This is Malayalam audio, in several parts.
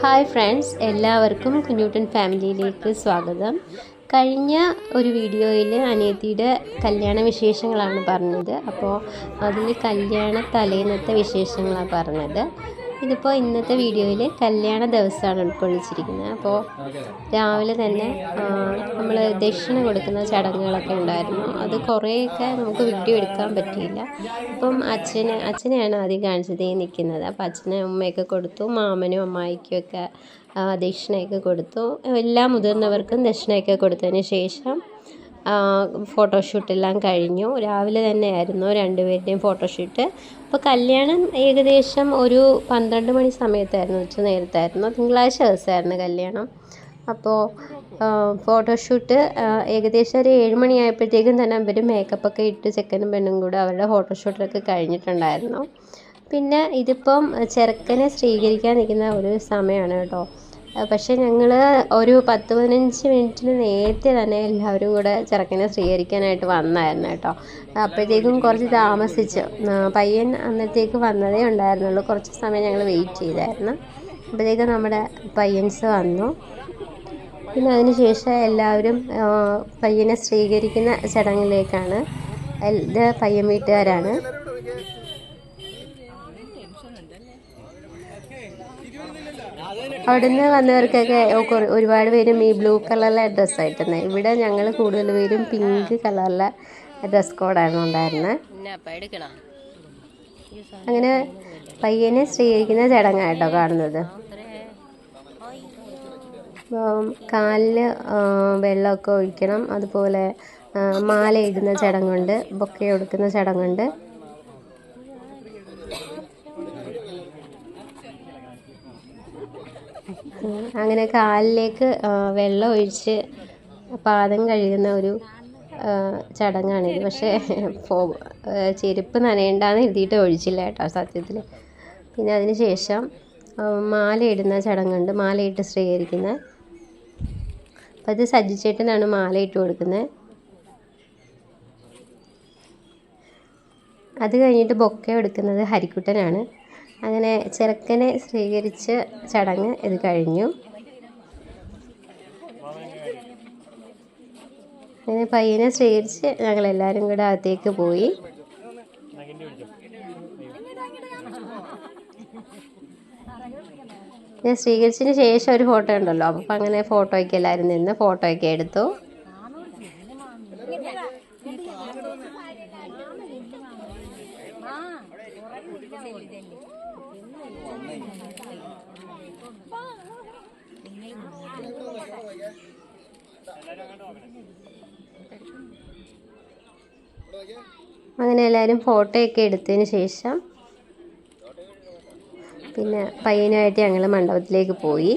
ഹായ് ഫ്രണ്ട്സ്, എല്ലാവർക്കും കുഞ്ഞൂട്ടൻ ഫാമിലിയിലേക്ക് സ്വാഗതം. കഴിഞ്ഞ ഒരു വീഡിയോയിൽ അനിയത്തിയുടെ കല്യാണ വിശേഷങ്ങളാണ് പറഞ്ഞത്. അപ്പോൾ അതിൽ കല്യാണ തലേന്നത്തെ വിശേഷങ്ങളാണ് പറഞ്ഞത്. ഇതിപ്പോൾ ഇന്നത്തെ വീഡിയോയിൽ കല്യാണ ദിവസമാണ് ഉൾക്കൊള്ളിച്ചിരിക്കുന്നത്. അപ്പോൾ രാവിലെ തന്നെ നമ്മൾ ദക്ഷിണ കൊടുക്കുന്ന ചടങ്ങുകളൊക്കെ ഉണ്ടായിരുന്നു. അത് കുറേയൊക്കെ നമുക്ക് വീഡിയോ എടുക്കാൻ പറ്റിയില്ല. അപ്പം അച്ഛനെയാണ് ആദ്യം കാണിച്ചത് നിൽക്കുന്നത്. അപ്പോൾ അച്ഛനും അമ്മയൊക്കെ കൊടുത്തു, മാമനും അമ്മായിക്കും ഒക്കെ ദക്ഷിണയൊക്കെ കൊടുത്തു. എല്ലാ മുതിർന്നവർക്കും ദക്ഷിണയൊക്കെ കൊടുത്തതിന് ശേഷം ഫോട്ടോഷൂട്ടെല്ലാം കഴിഞ്ഞു. രാവിലെ തന്നെയായിരുന്നു രണ്ടുപേരുടെയും ഫോട്ടോഷൂട്ട്. അപ്പോൾ കല്യാണം ഏകദേശം ഒരു 12 മണി സമയത്തായിരുന്നു, ഉച്ച നേരത്തായിരുന്നു. തിങ്കളാഴ്ച ദിവസമായിരുന്നു കല്യാണം. അപ്പോൾ ഫോട്ടോഷൂട്ട് ഏകദേശം ഒരു 7 മണിയായപ്പോഴത്തേക്കും തന്നെ അവർ മേക്കപ്പൊക്കെ ഇട്ട് ചെക്കനും പെണ്ണും കൂടെ അവരുടെ ഫോട്ടോഷൂട്ടൊക്കെ കഴിഞ്ഞിട്ടുണ്ടായിരുന്നു. പിന്നെ ഇതിപ്പം ചെറുക്കനെ സ്വീകരിക്കാൻ നിൽക്കുന്ന ഒരു സമയമാണ് കേട്ടോ. പക്ഷേ ഞങ്ങൾ ഒരു 10-15 മിനിറ്റിന് നേരത്തെ തന്നെ എല്ലാവരും കൂടെ ചെറുക്കനെ സ്വീകരിക്കാനായിട്ട് വന്നായിരുന്നു കേട്ടോ. അപ്പോഴത്തേക്കും കുറച്ച് താമസിച്ചു. പയ്യൻ അന്നത്തേക്ക് വന്നതേ ഉണ്ടായിരുന്നുള്ളൂ. കുറച്ച് സമയം ഞങ്ങൾ വെയിറ്റ് ചെയ്തായിരുന്നു. അപ്പോഴത്തേക്കും നമ്മുടെ പയ്യൻസ് വന്നു. പിന്നെ അതിന് ശേഷം എല്ലാവരും പയ്യനെ സ്വീകരിക്കുന്ന ചടങ്ങിലേക്കാണ്. ഇത് പയ്യൻ വീട്ടുകാരാണ്. അവിടുന്ന് വന്നവർക്കൊക്കെ ഒരുപാട് പേരും ഈ ബ്ലൂ കളറിലെ ഡ്രസ്സായിട്ടുണ്ട്. ഇവിടെ ഞങ്ങൾ കൂടുതൽ പേരും പിങ്ക് കളറിലെ ഡ്രസ് കോഡായിരുന്നു ഉണ്ടായിരുന്നത്. അങ്ങനെ പയ്യനെ സ്വീകരിക്കുന്ന ചടങ്ങായിട്ടോ കാണുന്നത്. കാലിൽ വെള്ളമൊക്കെ ഒഴിക്കണം. അതുപോലെ മാല ഇടുന്ന ചടങ്ങുണ്ട്, ബൊക്കെ കൊടുക്കുന്ന ചടങ്ങുണ്ട്. അങ്ങനെ കാലിലേക്ക് വെള്ളം ഒഴിച്ച് പാദം കഴുകുന്ന ഒരു ചടങ്ങാണിത്. പക്ഷേ ചെരുപ്പ് നനയേണ്ടാന്ന് എഴുതിയിട്ട് ഒഴിച്ചില്ല കേട്ടോ സത്യത്തിൽ. പിന്നെ അതിന് ശേഷം മാല ഇടുന്ന ചടങ്ങുണ്ട്, മാലയിട്ട് സ്വീകരിക്കുന്നത്. അപ്പം അത് സജ്ജിച്ചേട്ടനാണ് മാല ഇട്ട് കൊടുക്കുന്നത്. അത് കഴിഞ്ഞിട്ട് ബൊക്കെ എടുക്കുന്നത് ഹരിക്കുട്ടനാണ്. അങ്ങനെ ചെറുക്കനെ സ്വീകരിച്ച് ചടങ്ങ് ഇത് കഴിഞ്ഞു. അങ്ങനെ പയ്യനെ സ്വീകരിച്ച് ഞങ്ങളെല്ലാവരും കൂടെ അകത്തേക്ക് പോയി. ഞാൻ സ്വീകരിച്ചതിന് ശേഷം ഒരു ഫോട്ടോ ഉണ്ടല്ലോ, അപ്പം അങ്ങനെ ഫോട്ടോയ്ക്ക് എല്ലാവരും നിന്ന് ഫോട്ടോയൊക്കെ എടുത്തു. അങ്ങനെ എല്ലാവരും ഫോട്ടോയൊക്കെ എടുത്തതിന് ശേഷം പിന്നെ പയ്യനുമായിട്ട് ഞങ്ങൾ മണ്ഡപത്തിലേക്ക് പോയി.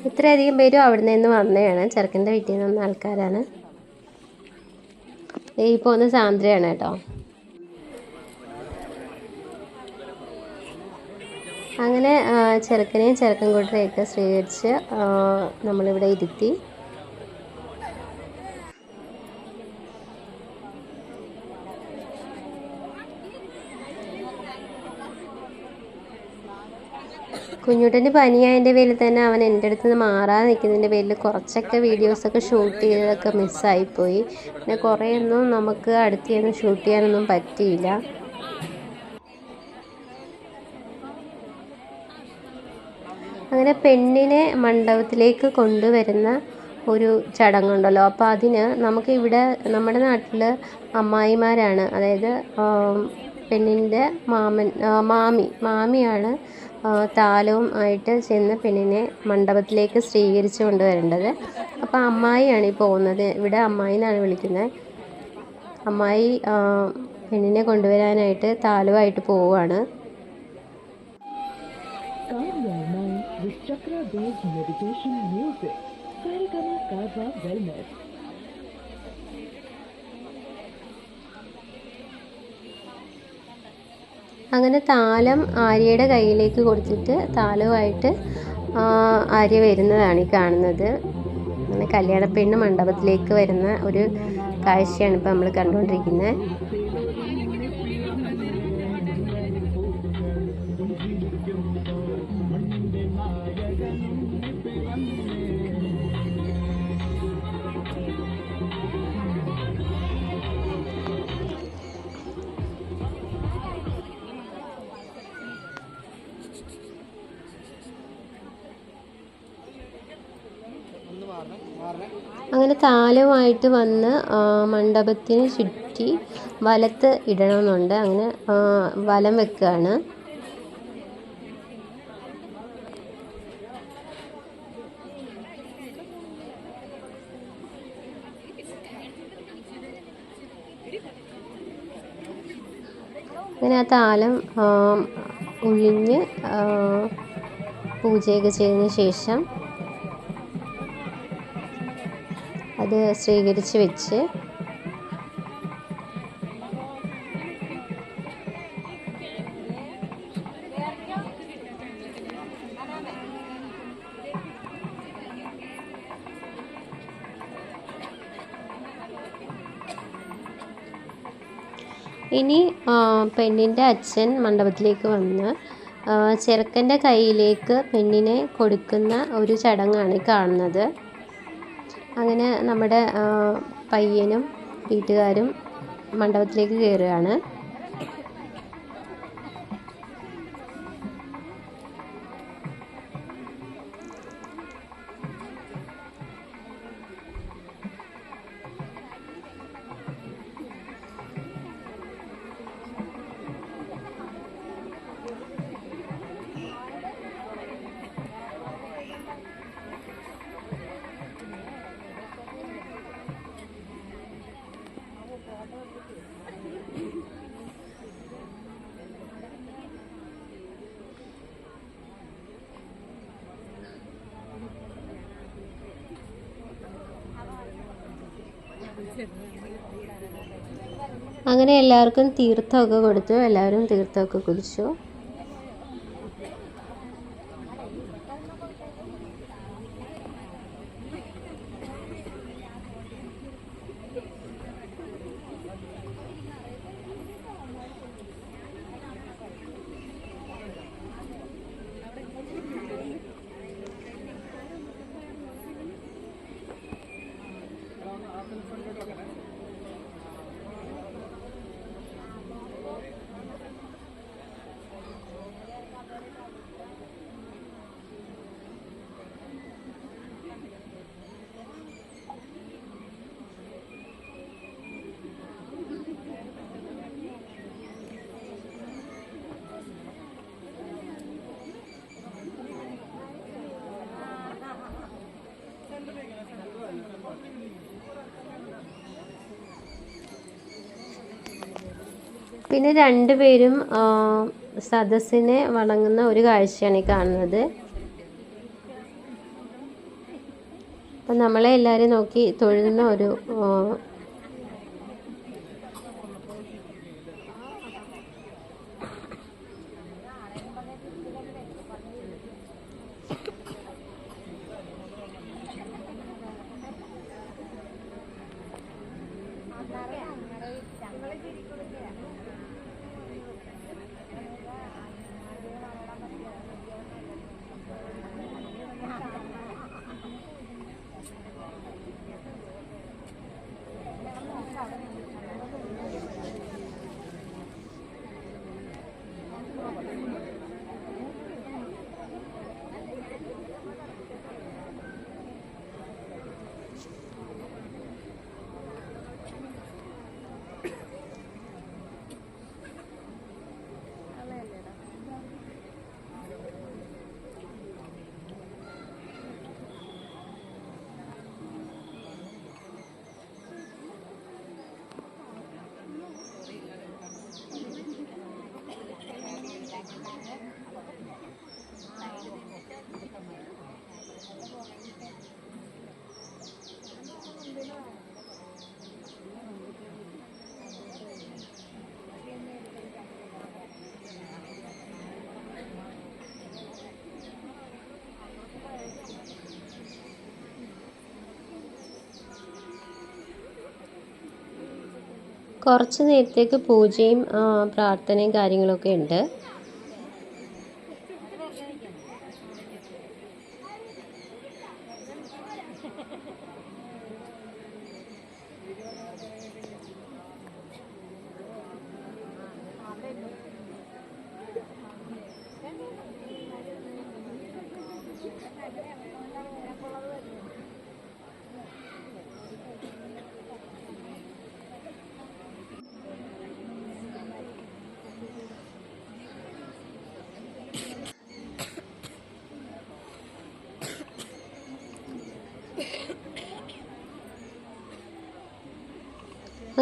ഇത്രയധികം പേരും അവിടെ നിന്ന് വന്നതാണ്. ചെറുക്കൻ്റെ വീട്ടിൽ നിന്ന് വന്ന ആൾക്കാരാണ്. ഈ പോകുന്ന സാന്ദ്രയാണ് കേട്ടോ. അങ്ങനെ ചെറുക്കനെയും ചെറുക്കൻ കൂട്ടരെയൊക്കെ സ്വീകരിച്ച് നമ്മളിവിടെ ഇരുത്തി. കുഞ്ഞൂട്ടൻ്റെ പനിയായതിൻ്റെ പേരിൽ തന്നെ അവൻ എൻ്റെ അടുത്ത് നിന്ന് മാറാതെ നിൽക്കുന്നതിൻ്റെ പേരിൽ കുറച്ചൊക്കെ വീഡിയോസൊക്കെ ഷൂട്ട് ചെയ്തതൊക്കെ മിസ്സായിപ്പോയി. പിന്നെ കുറേയൊന്നും നമുക്ക് അടുത്ത് ചെന്ന് ഷൂട്ട് ചെയ്യാനൊന്നും പറ്റിയില്ല. അങ്ങനെ പെണ്ണിനെ മണ്ഡപത്തിലേക്ക് കൊണ്ടുവരുന്ന ഒരു ചടങ്ങുണ്ടല്ലോ. അപ്പോൾ അതിന് നമുക്ക് ഇവിടെ നമ്മുടെ നാട്ടിൽ അമ്മായിമാരാണ്, അതായത് പെണ്ണിൻ്റെ മാമിയാണ് താലവും ആയിട്ട് ചെന്ന് പെണ്ണിനെ മണ്ഡപത്തിലേക്ക് സ്വീകരിച്ച് കൊണ്ടുവരേണ്ടത്. അപ്പോൾ അമ്മായിയാണ് ഈ പോകുന്നത്. ഇവിടെ അമ്മായി എന്നാണ് വിളിക്കുന്നത്. അമ്മായി പെണ്ണിനെ കൊണ്ടുവരാനായിട്ട് താലവുമായിട്ട് പോവുകയാണ്. അങ്ങനെ താലം ആര്യയുടെ കയ്യിലേക്ക് കൊടുത്തിട്ട് താലവുമായിട്ട് ആര്യ വരുന്നതാണ് ഈ കാണുന്നത്. അങ്ങനെ കല്യാണ പെണ്ണ് മണ്ഡപത്തിലേക്ക് വരുന്ന ഒരു കാഴ്ചയാണ് ഇപ്പോൾ നമ്മൾ കണ്ടുകൊണ്ടിരിക്കുന്നത്. അങ്ങനെ താലവുമായിട്ട് വന്ന് മണ്ഡപത്തിന് ചുറ്റി വലത്ത് ഇടണമെന്നുണ്ട്. അങ്ങനെ വലം വെക്കുകയാണ്. അങ്ങനെ ആ താലം ഒഴിഞ്ഞ് പൂജയൊക്കെ ചെയ്തതിന് ശേഷം അത് സ്വീകരിച്ച് വെച്ച് ഇനി പെണ്ണിൻ്റെ അച്ഛൻ മണ്ഡപത്തിലേക്ക് വന്ന് ചെറുക്കൻ്റെ കയ്യിലേക്ക് പെണ്ണിനെ കൊടുക്കുന്ന ഒരു ചടങ്ങാണ് കാണുന്നത്. അങ്ങനെ നമ്മുടെ പയ്യനും വീട്ടുകാരും മണ്ഡപത്തിലേക്ക് കയറുകയാണ്. അങ്ങനെ എല്ലാവർക്കും തീർത്ഥമൊക്കെ കൊടുത്തു. എല്ലാവരും തീർത്ഥമൊക്കെ കുടിച്ചു. പിന്നെ രണ്ടുപേരും സദസ്സിനെ വണങ്ങുന്ന ഒരു കാഴ്ചയാണ് ഈ കാണുന്നത്. അപ്പം നമ്മളെ എല്ലാവരും നോക്കി തൊഴുന്ന ഒരു കുറച്ച് നേരത്തേക്ക് പൂജയും പ്രാർത്ഥനയും കാര്യങ്ങളൊക്കെ ഉണ്ട്.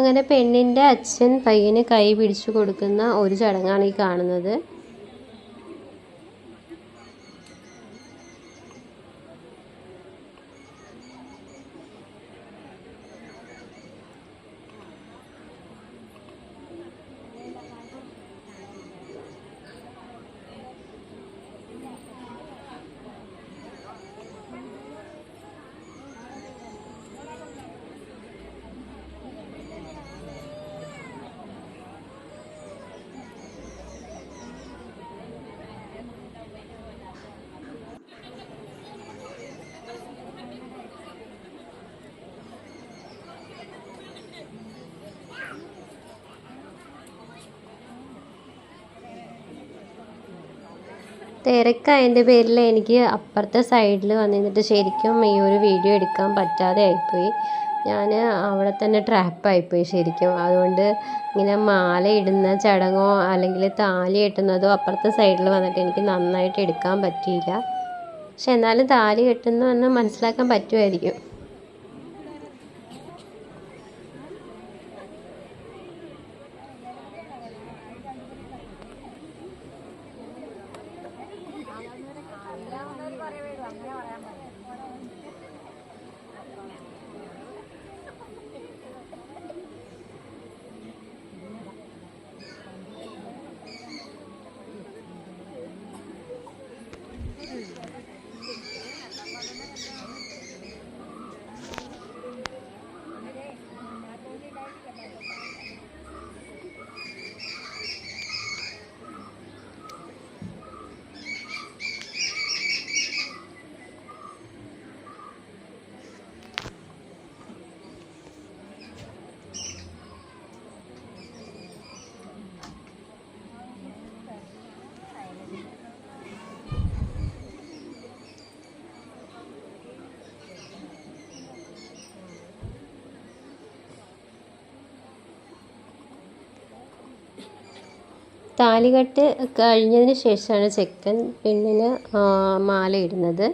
അങ്ങനെ പെണ്ണിൻ്റെ അച്ഛൻ പയ്യന് കൈ പിടിച്ചു കൊടുക്കുന്ന ഒരു ചടങ്ങാണ് ഈ കാണുന്നത്. തിരക്കായതിൻ്റെ പേരിൽ എനിക്ക് അപ്പുറത്തെ സൈഡിൽ വന്നിട്ട് ശരിക്കും ഈ ഒരു വീഡിയോ എടുക്കാൻ പറ്റാതെ ആയിപ്പോയി. ഞാൻ അവിടെ തന്നെ ട്രാപ്പായിപ്പോയി ശരിക്കും. അതുകൊണ്ട് ഇങ്ങനെ മാല ഇടുന്ന ചടങ്ങോ അല്ലെങ്കിൽ താലി കെട്ടുന്നതോ അപ്പുറത്തെ സൈഡിൽ വന്നിട്ട് എനിക്ക് നന്നായിട്ട് എടുക്കാൻ പറ്റിയില്ല. പക്ഷെ എന്നാലും താലി കെട്ടുന്നതെന്ന് മനസ്സിലാക്കാൻ പറ്റുമായിരിക്കും. താലികെട്ട് കഴിഞ്ഞതിന് ശേഷമാണ് ചെക്കൻ പെണ്ണിന് മാല ഇടുന്നത്.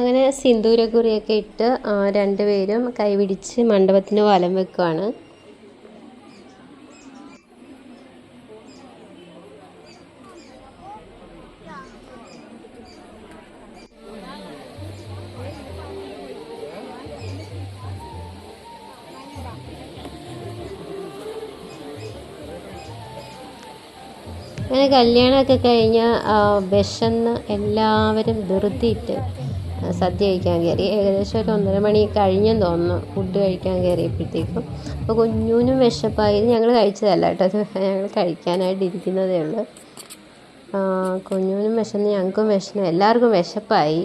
അങ്ങനെ സിന്ദൂരക്കുറിയൊക്കെ ഇട്ട് രണ്ടുപേരും കൈപിടിച്ച് മണ്ഡപത്തിന് വലം വെക്കുകയാണ്. അങ്ങനെ കല്യാണമൊക്കെ കഴിഞ്ഞ് വിശന്ന് എല്ലാവരും ധൃതിയിട്ട് സദ്യ കഴിക്കാൻ കയറി. ഏകദേശം ഒരു 1:30 മണി കഴിഞ്ഞെന്ന് തോന്നുന്നു ഫുഡ് കഴിക്കാൻ കയറിയപ്പോഴത്തേക്കും. അപ്പോൾ കുഞ്ഞൂനും വിശപ്പായി. ഇത് ഞങ്ങൾ കഴിച്ചതല്ല കേട്ടോ, അത് ഞങ്ങൾ കഴിക്കാനായിട്ട് ഇരിക്കുന്നതേ ഉള്ളൂ. കുഞ്ഞൂനും വിശന്ന് ഞങ്ങൾക്കും വിശന്ന് എല്ലാവർക്കും വിശപ്പായി.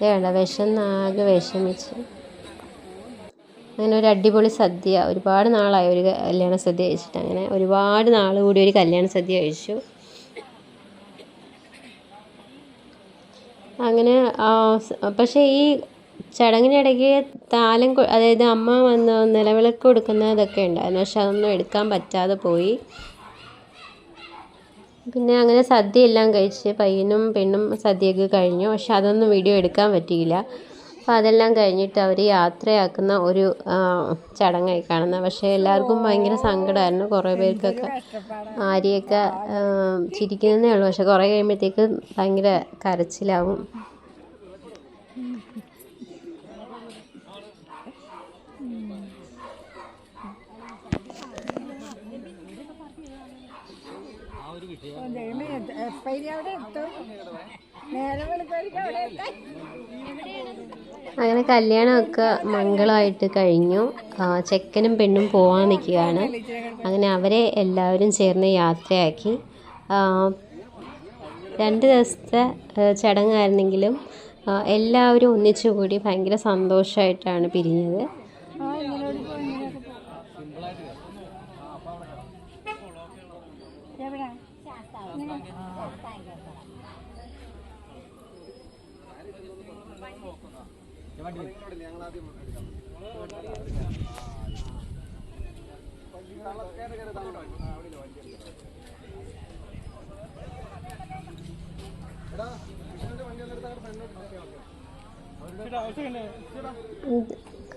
വേണ്ട വിശന്നാകെ വിഷമിച്ച് അങ്ങനെ ഒരു അടിപൊളി സദ്യ. ഒരുപാട് നാളായി ഒരു കല്യാണ സദ്യ കഴിച്ചിട്ട്. അങ്ങനെ ഒരുപാട് നാൾ കൂടി ഒരു കല്യാണ സദ്യ കഴിച്ചു. അങ്ങനെ പക്ഷേ ഈ ചടങ്ങിനിടയ്ക്ക് താലം അതായത് അമ്മ വന്ന് നിലവിളക്ക് കൊടുക്കുന്നതൊക്കെ ഉണ്ടായിരുന്നു. പക്ഷെ അതൊന്നും എടുക്കാൻ പറ്റാതെ പോയി. പിന്നെ അങ്ങനെ സദ്യ എല്ലാം കഴിച്ച് പയ്യനും പെണ്ണും സദ്യയൊക്കെ കഴിഞ്ഞു. പക്ഷെ അതൊന്നും വീഡിയോ എടുക്കാൻ പറ്റിയില്ല. അപ്പോൾ അതെല്ലാം കഴിഞ്ഞിട്ട് അവർ യാത്രയാക്കുന്ന ഒരു ചടങ്ങായി കാണുന്നത്. പക്ഷേ എല്ലാവർക്കും ഭയങ്കര സങ്കടമായിരുന്നു. കുറേ പേർക്കൊക്കെ ആര്യയൊക്കെ ചിരിക്കുന്നതേ ഉള്ളൂ, പക്ഷെ കുറേ കഴിയുമ്പോഴത്തേക്ക് ഭയങ്കര കരച്ചിലാവും. അങ്ങനെ കല്യാണമൊക്കെ മംഗളമായിട്ട് കഴിഞ്ഞു. ചെക്കനും പെണ്ണും പോകാൻ നിൽക്കുകയാണ്. അങ്ങനെ അവരെ എല്ലാവരും ചേർന്ന് യാത്രയാക്കി. 2 ദിവസത്തെ ചടങ്ങായിരുന്നെങ്കിലും എല്ലാവരും ഒന്നിച്ചുകൂടി ഭയങ്കര സന്തോഷമായിട്ടാണ് പിരിഞ്ഞത്.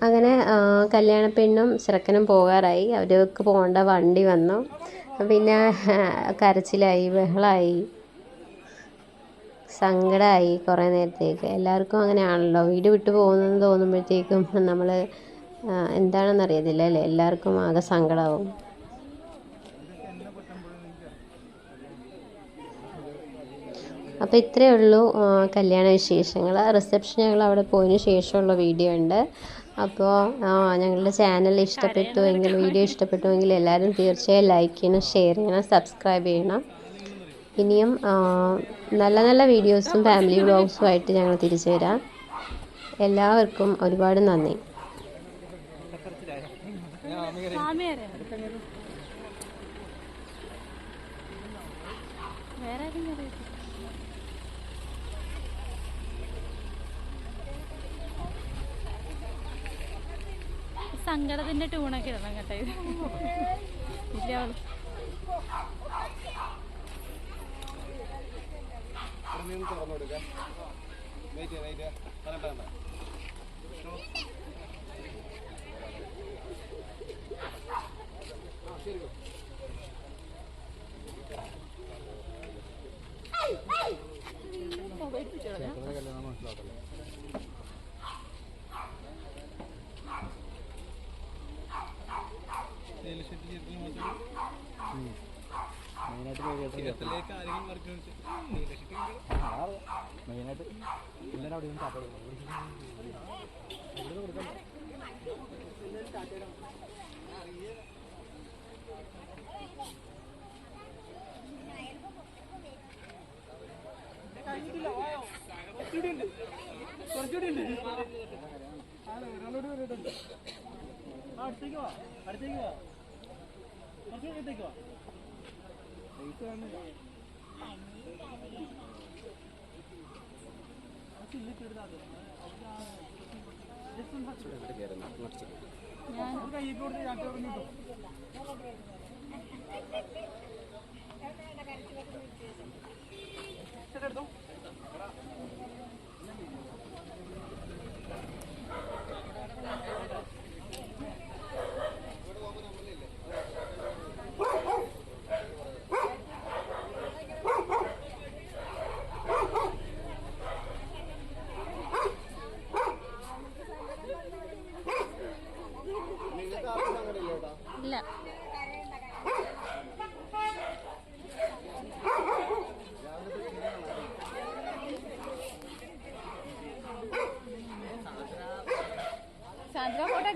അങ്ങനെ കല്യാണ പെണ്ണും ചെറുക്കനും പോകാറായി. അവർക്ക് പോകേണ്ട വണ്ടി വന്നു. പിന്നെ കരച്ചിലായി, ബഹളമായി, സങ്കടമായി. കുറേ നേരത്തേക്ക് എല്ലാവർക്കും അങ്ങനെയാണല്ലോ, വീട് വിട്ടു പോകുന്നതെന്ന് തോന്നുമ്പോഴത്തേക്കും നമ്മൾ എന്താണെന്ന് അറിയത്തില്ല അല്ലേ, എല്ലാവർക്കും ആകെ സങ്കടമാവും. അപ്പോൾ ഇത്രയേ ഉള്ളൂ കല്യാണ വിശേഷങ്ങൾ. റിസപ്ഷൻ ഞങ്ങൾ അവിടെ പോയതിന് ശേഷമുള്ള വീഡിയോ ഉണ്ട്. അപ്പോൾ ഞങ്ങളുടെ ചാനൽ ഇഷ്ടപ്പെട്ടുവെങ്കിൽ, വീഡിയോ ഇഷ്ടപ്പെട്ടുവെങ്കിൽ എല്ലാവരും തീർച്ചയായും ലൈക്ക് ചെയ്യണം, ഷെയർ ചെയ്യണം, സബ്സ്ക്രൈബ് ചെയ്യണം. ഇനിയും നല്ല നല്ല വീഡിയോസും ഫാമിലി വ്ളോഗ്സുമായിട്ട് ഞങ്ങൾ തിരിച്ചു വരാം. എല്ലാവർക്കും ഒരുപാട് നന്ദി. സങ്കടത്തിന്റെ ട്യൂണൊക്കെ ഇടണം കേട്ടോ. ഇല്ല മെയിനായിട്ട് എല്ലാവരും അവിടെ നിന്ന് കാപ്പ അടുത്തേക്ക് വാ, അടുത്തേക്ക് വാ, കുറച്ചുകൂടി അടുത്തേക്ക് വാ. ഇല്ല സാന്ദ്ര ഫോട്ടോ